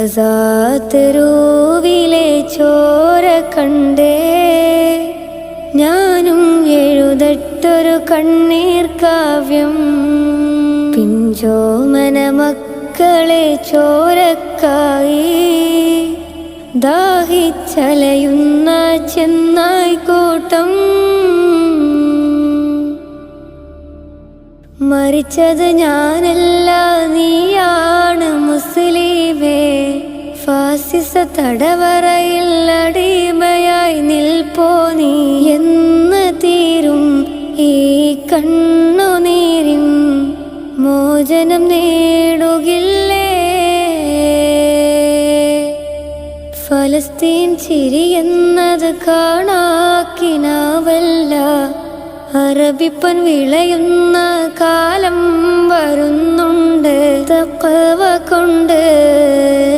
Gaza തെരുവിലെ ചോര കണ്ടേ ഞാനും എഴുതട്ടൊരു കണ്ണീർ കാവ്യം. പിഞ്ചോമന മക്കളെ ചോരക്കായി ദാഹിച്ചലയുന്ന ചെന്നായ്ക്കൂട്ടം. മരിച്ചത് ഞാനല്ല നീയാണ് മുസ്ലിമേ. ഫാസിസ തടവറയിൽ അടിമയായി നിൽപ്പോ നീ എന്ന് തീരും ഈ കണ്ണുനീരിൻ മോചനം നേടുകില്ലേ? ഫലസ്തീൻ ചിരിയെന്നത് കാണാക്കിനാവല്ല, അറബിപ്പൻ വിളയുന്ന കാലം വരുന്നുണ്ട് തഖ്വ കൊണ്ട്.